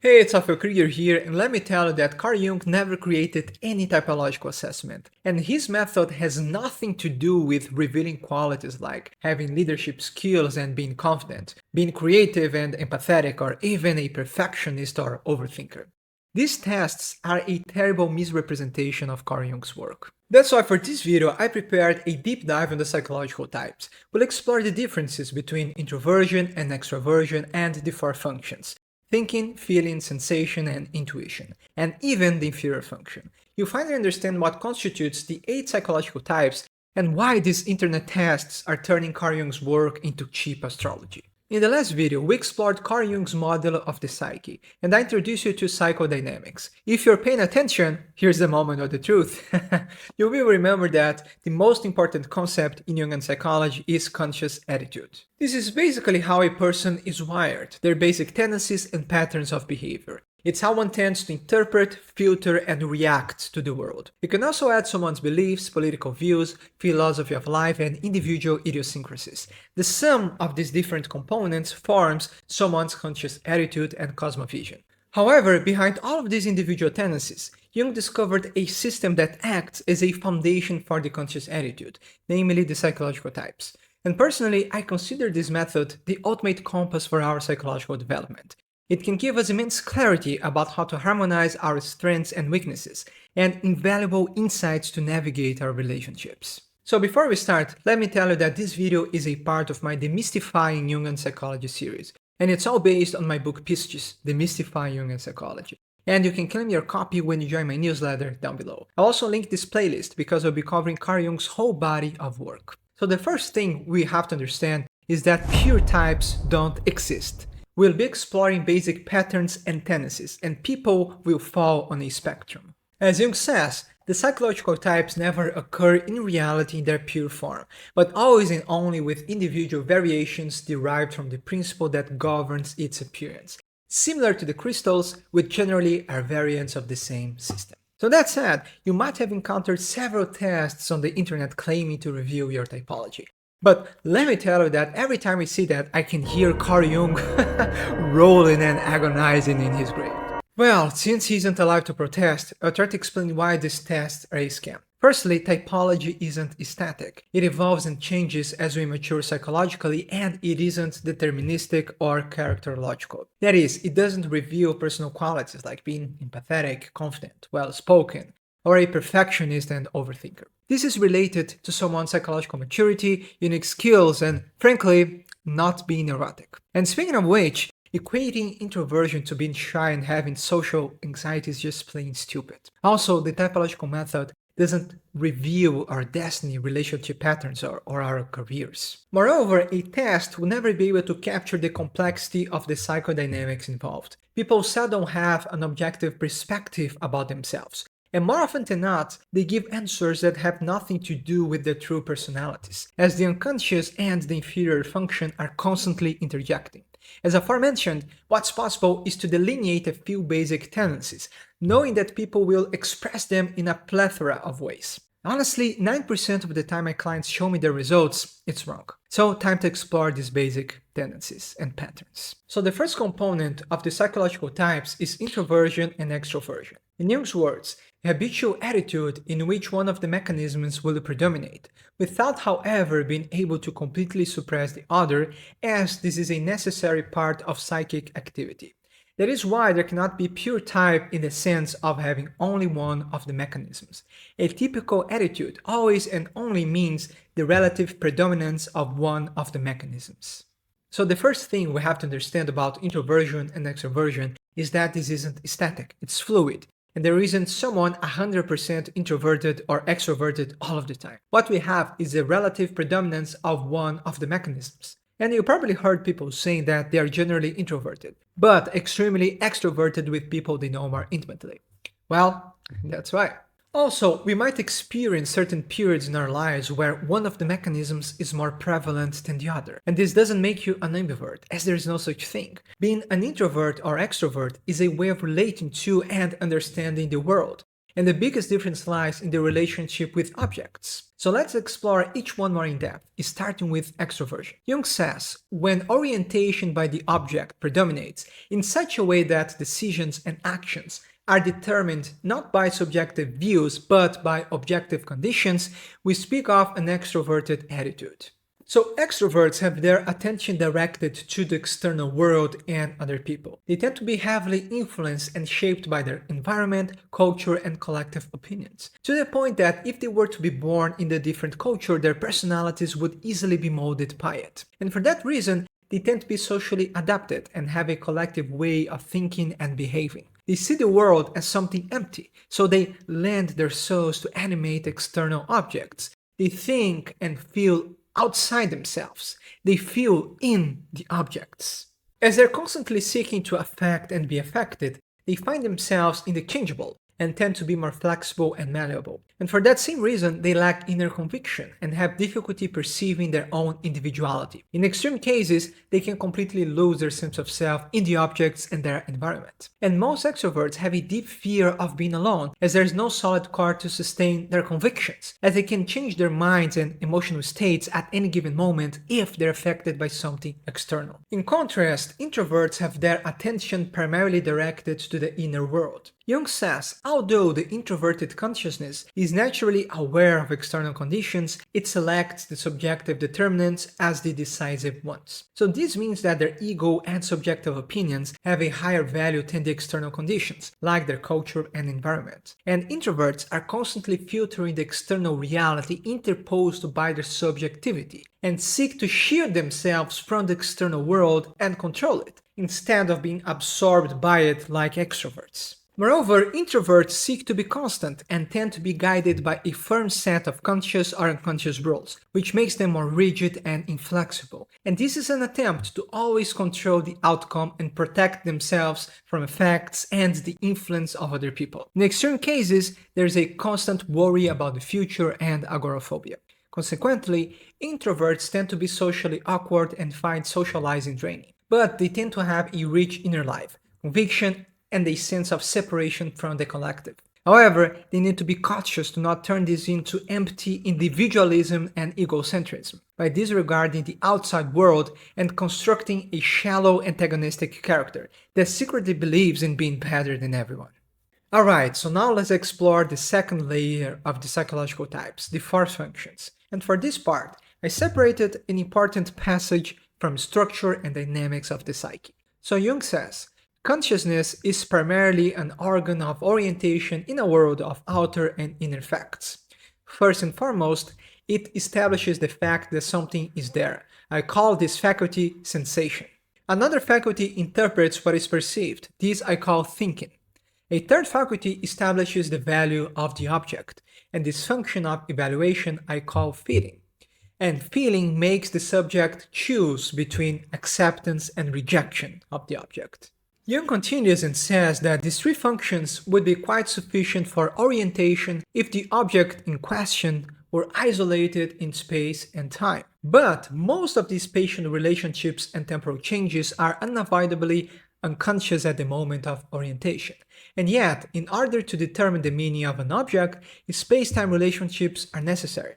Hey, it's Rafael Krüger here, and let me tell you that Carl Jung never created any typological assessment, and his method has nothing to do with revealing qualities like having leadership skills and being confident, being creative and empathetic, or even a perfectionist or overthinker. These tests are a terrible misrepresentation of Carl Jung's work. That's why for this video I prepared a deep dive on the psychological types. We'll explore the differences between introversion and extroversion and the four functions: thinking, feeling, sensation, and intuition, and even the inferior function. You'll finally understand what constitutes the 8 psychological types and why these internet tests are turning Carl Jung's work into cheap astrology. In the last video, we explored Carl Jung's model of the psyche, and I introduced you to psychodynamics. If you're paying attention, here's the moment of the truth. You will remember that the most important concept in Jungian psychology is conscious attitude. This is basically how a person is wired, their basic tendencies and patterns of behavior. It's how one tends to interpret, filter, and react to the world. You can also add someone's beliefs, political views, philosophy of life, and individual idiosyncrasies. The sum of these different components forms someone's conscious attitude and cosmovision. However, behind all of these individual tendencies, Jung discovered a system that acts as a foundation for the conscious attitude, namely the psychological types. And personally, I consider this method the ultimate compass for our psychological development. It can give us immense clarity about how to harmonize our strengths and weaknesses, and invaluable insights to navigate our relationships. So before we start, let me tell you that this video is a part of my Demystifying Jungian Psychology series, and it's all based on my book Pistis, Demystifying Jungian Psychology. And you can claim your copy when you join my newsletter down below. I'll also link this playlist because I'll be covering Carl Jung's whole body of work. So the first thing we have to understand is that pure types don't exist. We'll be exploring basic patterns and tendencies, and people will fall on a spectrum. As Jung says, the psychological types never occur in reality in their pure form, but always and only with individual variations derived from the principle that governs its appearance, similar to the crystals, which generally are variants of the same system. So that said, you might have encountered several tests on the internet claiming to reveal your typology. But let me tell you that every time I see that, I can hear Carl Jung rolling and agonizing in his grave. Well, since he isn't alive to protest, I'll try to explain why these tests are a scam. Firstly, typology isn't static. It evolves and changes as we mature psychologically, and it isn't deterministic or characterological. That is, it doesn't reveal personal qualities like being empathetic, confident, well-spoken, or a perfectionist and overthinker. This is related to someone's psychological maturity, unique skills, and frankly, not being neurotic. And speaking of which, equating introversion to being shy and having social anxiety is just plain stupid. Also, the typological method doesn't reveal our destiny, relationship patterns, or our careers. Moreover, a test will never be able to capture the complexity of the psychodynamics involved. People seldom have an objective perspective about themselves. And more often than not, they give answers that have nothing to do with their true personalities, as the unconscious and the inferior function are constantly interjecting. As aforementioned, what's possible is to delineate a few basic tendencies, knowing that people will express them in a plethora of ways. Honestly, 9% of the time my clients show me their results, it's wrong. So time to explore these basic tendencies and patterns. So the first component of the psychological types is introversion and extroversion. In Jung's words, a habitual attitude in which one of the mechanisms will predominate, without however being able to completely suppress the other, as this is a necessary part of psychic activity. That is why there cannot be pure type in the sense of having only one of the mechanisms. A typical attitude always and only means the relative predominance of one of the mechanisms. So the first thing we have to understand about introversion and extroversion is that this isn't static, it's fluid. And there isn't someone 100% introverted or extroverted all of the time. What we have is a relative predominance of one of the mechanisms. And you probably heard people saying that they are generally introverted, but extremely extroverted with people they know more intimately. Well, that's right. Also, we might experience certain periods in our lives where one of the mechanisms is more prevalent than the other. And this doesn't make you an ambivert, as there is no such thing. Being an introvert or extrovert is a way of relating to and understanding the world. and the biggest difference lies in the relationship with objects. So let's explore each one more in depth, starting with extroversion. Jung says, when orientation by the object predominates in such a way that decisions and actions are determined not by subjective views but by objective conditions, we speak of an extroverted attitude. So extroverts have their attention directed to the external world and other people. They tend to be heavily influenced and shaped by their environment, culture, and collective opinions. To the point that if they were to be born in a different culture, their personalities would easily be molded by it. And for that reason, they tend to be socially adapted and have a collective way of thinking and behaving. They see the world as something empty, so they lend their souls to animate external objects. They think and feel outside themselves. They feel in the objects. As they're constantly seeking to affect and be affected, they find themselves interchangeable and tend to be more flexible and malleable. And for that same reason, they lack inner conviction and have difficulty perceiving their own individuality. In extreme cases, they can completely lose their sense of self in the objects and their environment. And most extroverts have a deep fear of being alone, as there is no solid core to sustain their convictions, as they can change their minds and emotional states at any given moment if they're affected by something external. In contrast, introverts have their attention primarily directed to the inner world. Jung says, although the introverted consciousness is naturally aware of external conditions, it selects the subjective determinants as the decisive ones. So this means that their ego and subjective opinions have a higher value than the external conditions, like their culture and environment. And introverts are constantly filtering the external reality interposed by their subjectivity, and seek to shield themselves from the external world and control it, instead of being absorbed by it like extroverts. Moreover, introverts seek to be constant and tend to be guided by a firm set of conscious or unconscious rules, which makes them more rigid and inflexible. And this is an attempt to always control the outcome and protect themselves from effects and the influence of other people. In extreme cases, there is a constant worry about the future and agoraphobia. Consequently, introverts tend to be socially awkward and find socializing draining, but they tend to have a rich inner life, conviction, and a sense of separation from the collective. However, they need to be cautious to not turn this into empty individualism and egocentrism by disregarding the outside world and constructing a shallow antagonistic character that secretly believes in being better than everyone. Alright, so now let's explore the second layer of the psychological types, the force functions. And for this part, I separated an important passage from structure and dynamics of the psyche. So Jung says, consciousness is primarily an organ of orientation in a world of outer and inner facts. First and foremost, it establishes the fact that something is there. I call this faculty sensation. Another faculty interprets what is perceived. This I call thinking. A third faculty establishes the value of the object, and this function of evaluation I call feeling. And feeling makes the subject choose between acceptance and rejection of the object. Jung continues and says that these three functions would be quite sufficient for orientation if the object in question were isolated in space and time. But most of these spatial relationships and temporal changes are unavoidably unconscious at the moment of orientation. And yet, in order to determine the meaning of an object, space-time relationships are necessary.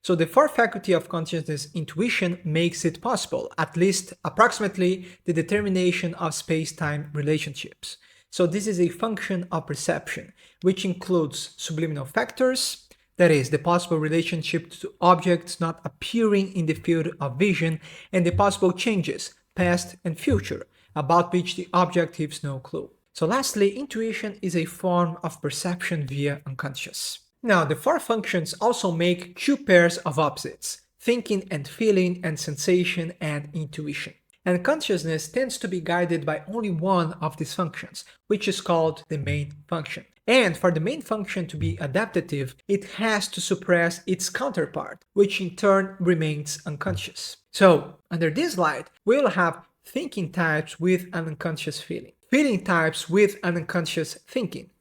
So the fourth faculty of consciousness, intuition, makes it possible, at least approximately, the determination of space-time relationships. So this is a function of perception, which includes subliminal factors, that is, the possible relationship to objects not appearing in the field of vision, and the possible changes, past and future, about which the object gives no clue. So lastly, intuition is a form of perception via unconscious. Now, the four functions also make two pairs of opposites, thinking and feeling and sensation and intuition. And consciousness tends to be guided by only one of these functions, which is called the main function. And for the main function to be adaptive, it has to suppress its counterpart, which in turn remains unconscious. So, under this light, we'll have thinking types with an unconscious feeling, feeling types with an unconscious thinking,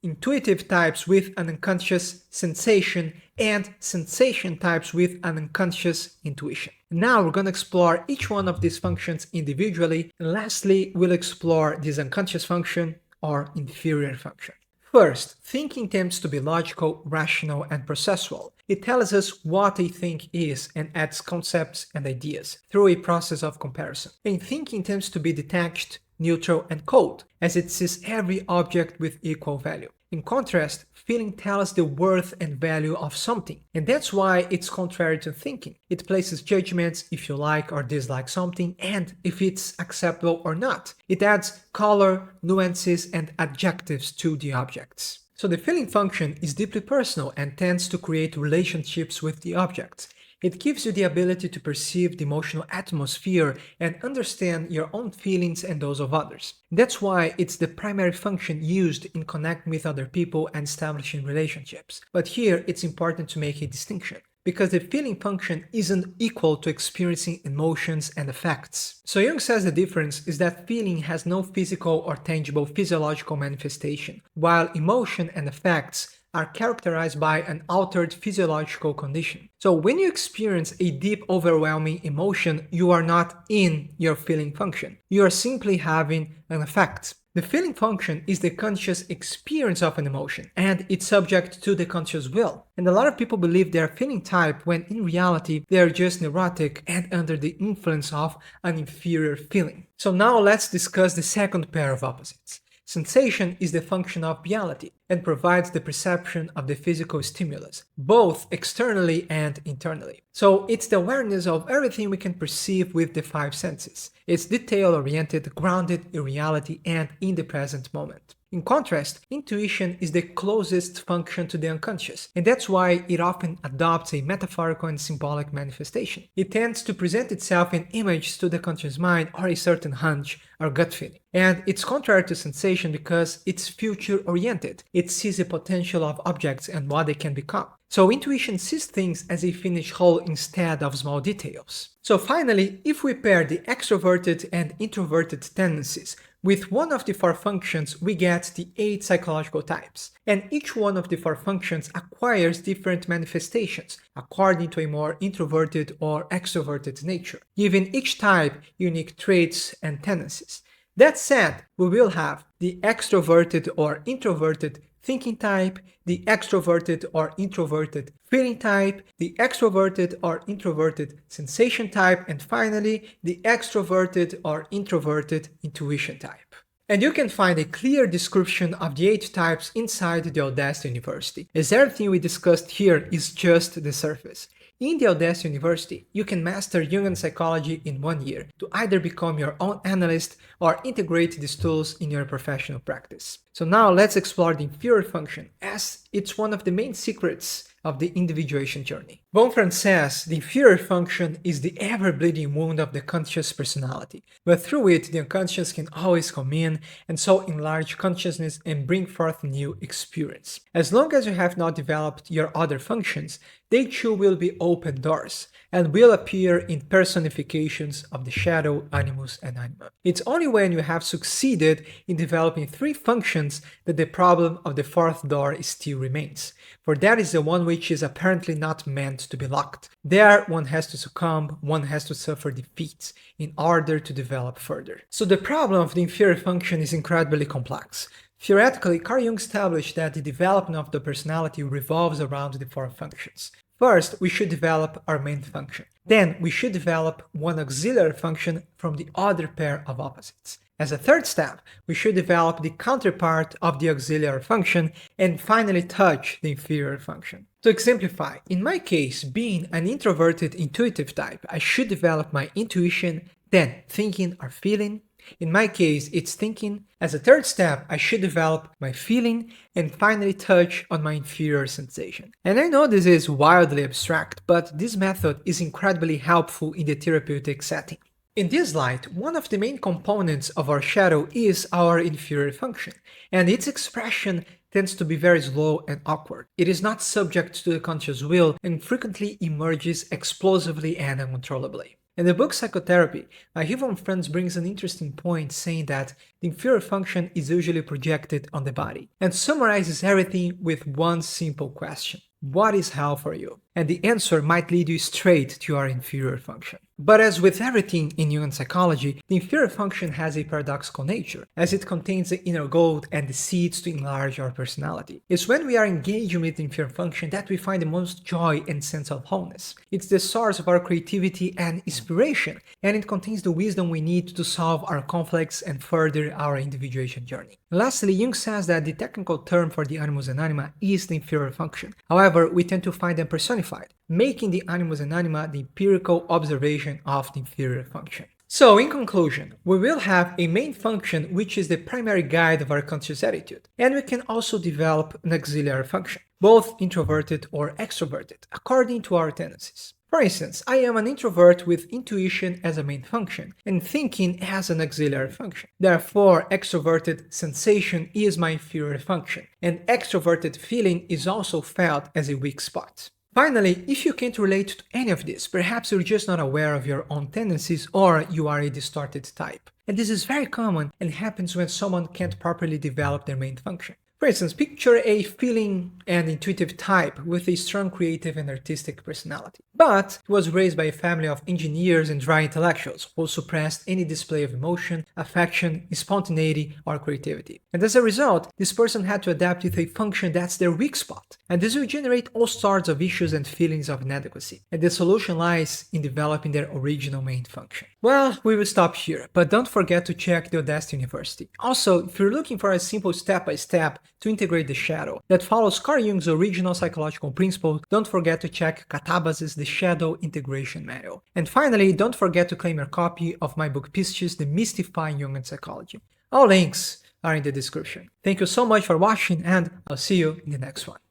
intuitive types with an unconscious sensation, and sensation types with an unconscious intuition. Now we're going to explore each one of these functions individually, and lastly we'll explore this unconscious function or inferior function. First, thinking tends to be logical, rational, and processual. It tells us what a thing is and adds concepts and ideas through a process of comparison. And thinking tends to be detached, neutral, and cold, as it sees every object with equal value. In contrast, feeling tells the worth and value of something, and that's why it's contrary to thinking. It places judgments if you like or dislike something and if it's acceptable or not. It adds color, nuances, and adjectives to the objects. So the feeling function is deeply personal and tends to create relationships with the objects. It gives you the ability to perceive the emotional atmosphere and understand your own feelings and those of others. That's why it's the primary function used in connecting with other people and establishing relationships. But here it's important to make a distinction, because the feeling function isn't equal to experiencing emotions and affects. So Jung says the difference is that feeling has no physical or tangible physiological manifestation, while emotion and affects are characterized by an altered physiological condition. So when you experience a deep, overwhelming emotion, you are not in your feeling function. You are simply having an affect. The feeling function is the conscious experience of an emotion, and it's subject to the conscious will. And a lot of people believe they are feeling type when in reality they are just neurotic and under the influence of an inferior feeling. So now let's discuss the second pair of opposites. Sensation is the function of reality and provides the perception of the physical stimulus, both externally and internally. So it's the awareness of everything we can perceive with the five senses. It's detail-oriented, grounded in reality and in the present moment. In contrast, intuition is the closest function to the unconscious, and that's why it often adopts a metaphorical and symbolic manifestation. It tends to present itself in images to the conscious mind or a certain hunch or gut feeling. And it's contrary to sensation because it's future-oriented. It sees the potential of objects and what they can become. So intuition sees things as a finished whole instead of small details. So finally, if we pair the extroverted and introverted tendencies with one of the four functions, we get the 8 psychological types. And each one of the four functions acquires different manifestations according to a more introverted or extroverted nature, giving each type unique traits and tendencies. That said, we will have the extroverted or introverted thinking type, the extroverted or introverted feeling type, the extroverted or introverted sensation type, and finally, the extroverted or introverted intuition type. And you can find a clear description of the 8 types inside the Audacity University, as everything we discussed here is just the surface. In the Audacity University, you can master Jungian psychology in 1 year to either become your own analyst or integrate these tools in your professional practice. So now let's explore the inferior function, as it's one of the main secrets of the individuation journey. Bonfran says the inferior function is the ever-bleeding wound of the conscious personality, but through it the unconscious can always come in and so enlarge consciousness and bring forth new experience. As long as you have not developed your other functions, they too will be open doors and will appear in personifications of the shadow, animus, and anima. It's only when you have succeeded in developing 3 functions that the problem of the 4th door still remains, for that is the one which is apparently not meant to be locked. There one has to succumb, one has to suffer defeats in order to develop further. So the problem of the inferior function is incredibly complex. Theoretically, Carl Jung established that the development of the personality revolves around the 4 functions. First, we should develop our main function. Then, we should develop one auxiliary function from the other pair of opposites. As a third step, we should develop the counterpart of the auxiliary function and finally touch the inferior function. To exemplify, in my case, being an introverted intuitive type, I should develop my intuition, then thinking or feeling. In my case, it's thinking. As a third step, I should develop my feeling and finally touch on my inferior sensation. And I know this is wildly abstract, but this method is incredibly helpful in the therapeutic setting. In this light, one of the main components of our shadow is our inferior function, and its expression tends to be very slow and awkward. It is not subject to the conscious will and frequently emerges explosively and uncontrollably. In the book Psychotherapy, my Yvonne Franz brings an interesting point, saying that the inferior function is usually projected on the body and summarizes everything with one simple question. What is hell for you? And the answer might lead you straight to your inferior function. But as with everything in Jungian psychology, the inferior function has a paradoxical nature, as it contains the inner goal and the seeds to enlarge our personality. It's when we are engaging with the inferior function that we find the most joy and sense of wholeness. It's the source of our creativity and inspiration, and it contains the wisdom we need to solve our conflicts and further our individuation journey. And lastly, Jung says that the technical term for the animus and anima is the inferior function. However, we tend to find them personified, making the animus and anima the empirical observation of the inferior function. So, in conclusion, we will have a main function which is the primary guide of our conscious attitude, and we can also develop an auxiliary function, both introverted or extroverted, according to our tendencies. For instance, I am an introvert with intuition as a main function and thinking as an auxiliary function. Therefore, extroverted sensation is my inferior function, and extroverted feeling is also felt as a weak spot. Finally, if you can't relate to any of this, perhaps you're just not aware of your own tendencies or you are a distorted type. And this is very common and happens when someone can't properly develop their main function. For instance, picture a feeling and intuitive type with a strong creative and artistic personality. But he was raised by a family of engineers and dry intellectuals who suppressed any display of emotion, affection, spontaneity, or creativity. And as a result, this person had to adapt with a function that's their weak spot. And this will generate all sorts of issues and feelings of inadequacy. And the solution lies in developing their original main function. Well, we will stop here, but don't forget to check the Audacity University. Also, if you're looking for a simple step-by-step to integrate the shadow that follows Carl Jung's original psychological principles, don't forget to check Katabas's The Shadow Integration Manual. And finally, don't forget to claim your copy of my book Pistis, Demystifying Jungian Psychology. All links are in the description. Thank you so much for watching, and I'll see you in the next one.